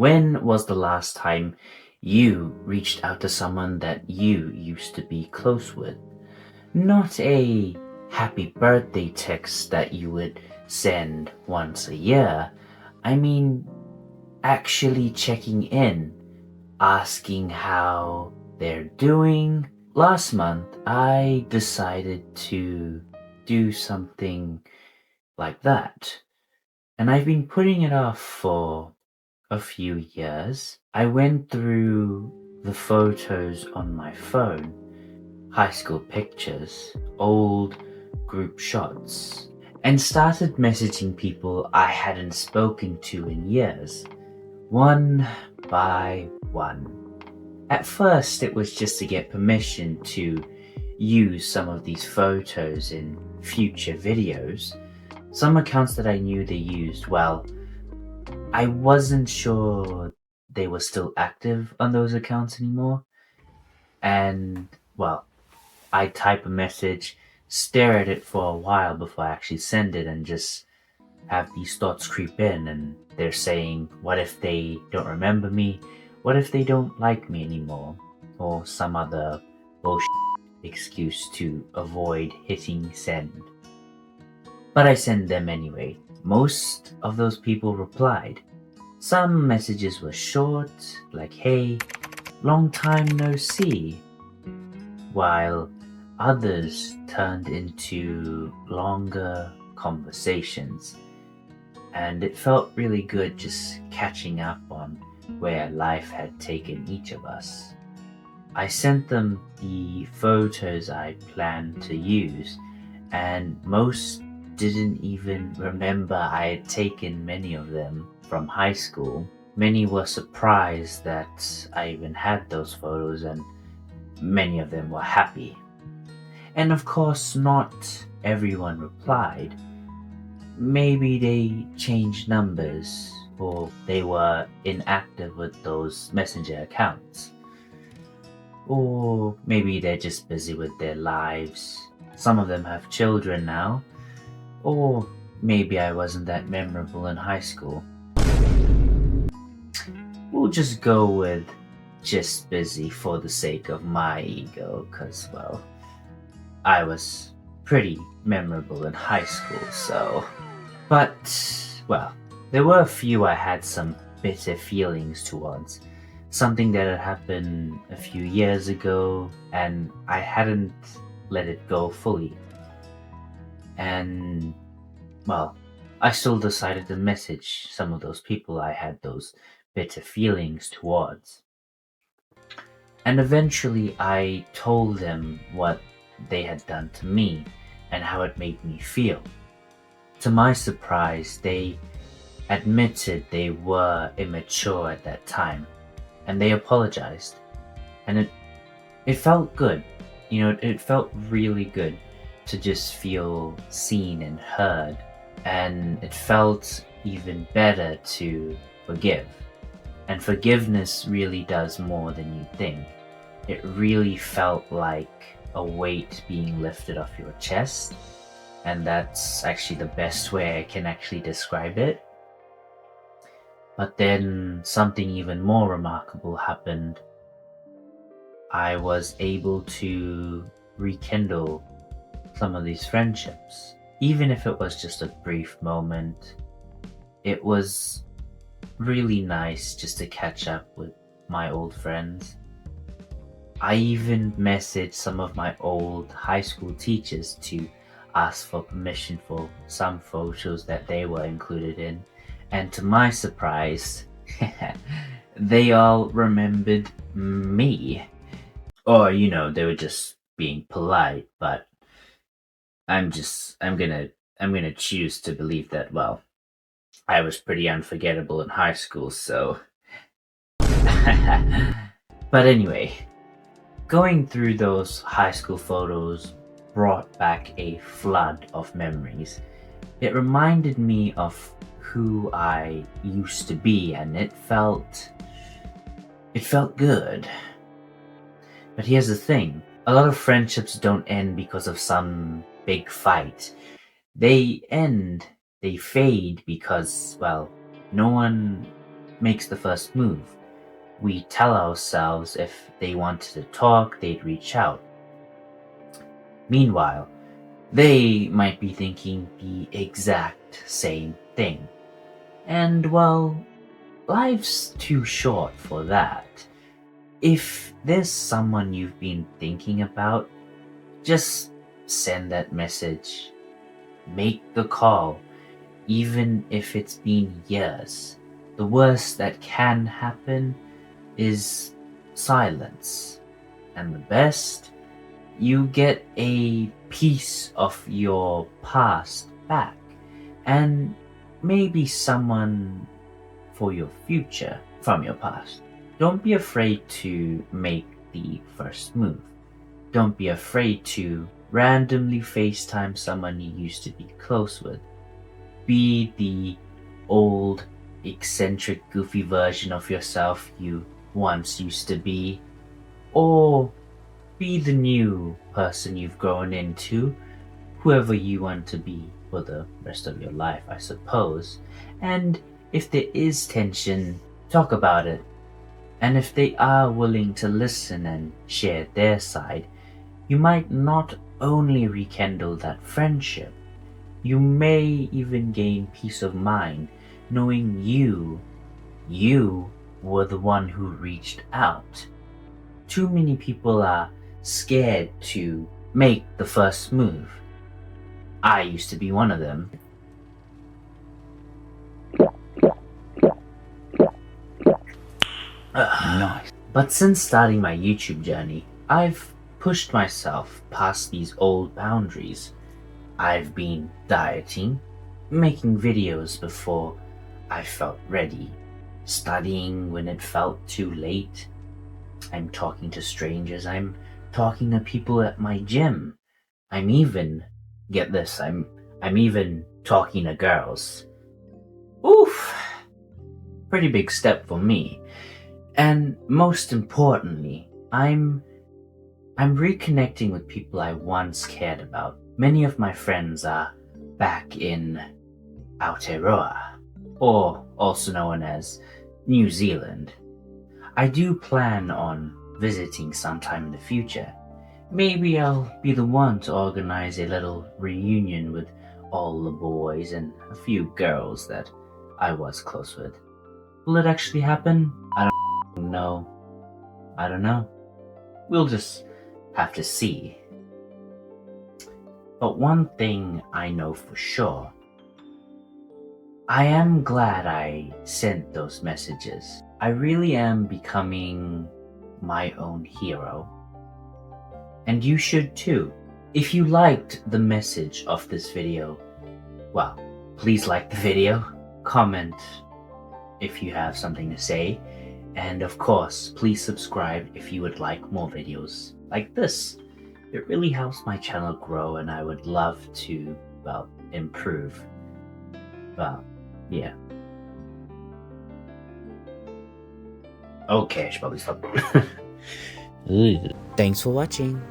When was the last time you reached out to someone that you used to be close with? Not a happy birthday text that you would send once a year. I mean, actually checking in, asking how they're doing. Last month, I decided to do something like that, and I've been putting it off for a few years. I went through the photos on my phone, high school pictures, old group shots, and started messaging people I hadn't spoken to in years, one by one. At first, it was just to get permission to use some of these photos in future videos. Some accounts that I knew they used, well, I wasn't sure they were still active on those accounts anymore. And, well, I type a message, stare at it for a while before I actually send it, and just have these thoughts creep in. And they're saying, what if they don't remember me? What if they don't like me anymore? Or some other bullshit excuse to avoid hitting send. But I sent them anyway. Most of those people replied. Some messages were short, like, hey, long time no see, while others turned into longer conversations. And it felt really good just catching up on where life had taken each of us. I sent them the photos I planned to use, and most didn't even remember I had taken many of them from high school. Many were surprised that I even had those photos, and many of them were happy. And of course, not everyone replied. Maybe they changed numbers, or they were inactive with those messenger accounts. Or maybe they're just busy with their lives. Some of them have children now. Or maybe I wasn't that memorable in high school. We'll just go with just busy for the sake of my ego, cause, well, I was pretty memorable in high school, so. But, well, there were a few I had some bitter feelings towards. Something that had happened a few years ago, and I hadn't let it go fully. And, well, I still decided to message some of those people I had those bitter feelings towards. And eventually I told them what they had done to me and how it made me feel. To my surprise, they admitted they were immature at that time, and they apologized. And it felt good. It felt really good to just feel seen and heard. And it felt even better to forgive. And forgiveness really does more than you think. It really felt like a weight being lifted off your chest. And that's actually the best way I can actually describe it. But then something even more remarkable happened. I was able to rekindle some of these friendships. Even if it was just a brief moment, it was really nice just to catch up with my old friends. I even messaged some of my old high school teachers to ask for permission for some photos that they were included in. And to my surprise, they all remembered me. Or, they were just being polite, but I'm gonna choose to believe that, well, I was pretty unforgettable in high school, so. But anyway, going through those high school photos brought back a flood of memories. It reminded me of who I used to be, and it felt good. But here's the thing, a lot of friendships don't end because of some big fight. They fade because, well, no one makes the first move. We tell ourselves if they wanted to talk, they'd reach out. Meanwhile, they might be thinking the exact same thing. And well, life's too short for that. If there's someone you've been thinking about, just send that message. Make the call, even if it's been years. The worst that can happen is silence. And the best, you get a piece of your past back. And maybe someone for your future from your past. Don't be afraid to make the first move. Don't be afraid to randomly FaceTime someone you used to be close with. Be the old, eccentric, goofy version of yourself you once used to be. Or be the new person you've grown into, whoever you want to be for the rest of your life, I suppose. And if there is tension, talk about it. And if they are willing to listen and share their side, you might not only rekindle that friendship, you may even gain peace of mind knowing you were the one who reached out. Too many people are scared to make the first move. I used to be one of them. Nice. But since starting my YouTube journey, I've pushed myself past these old boundaries. I've been dieting, making videos before I felt ready, studying when it felt too late. I'm talking to strangers, I'm talking to people at my gym. I'm even, get this, I'm even talking to girls. Oof! Pretty big step for me. And most importantly, I'm reconnecting with people I once cared about. Many of my friends are back in Aotearoa, or also known as New Zealand. I do plan on visiting sometime in the future. Maybe I'll be the one to organize a little reunion with all the boys and a few girls that I was close with. Will it actually happen? I don't know. I don't know. We'll just have to see. But one thing I know for sure, I am glad I sent those messages. I really am becoming my own hero. And you should too. If you liked the message of this video, well, please like the video, comment if you have something to say, and of course, please subscribe if you would like more videos like this. It really helps my channel grow and I would love to, well, improve. Well, yeah. Okay, I should probably stop. Thanks for watching.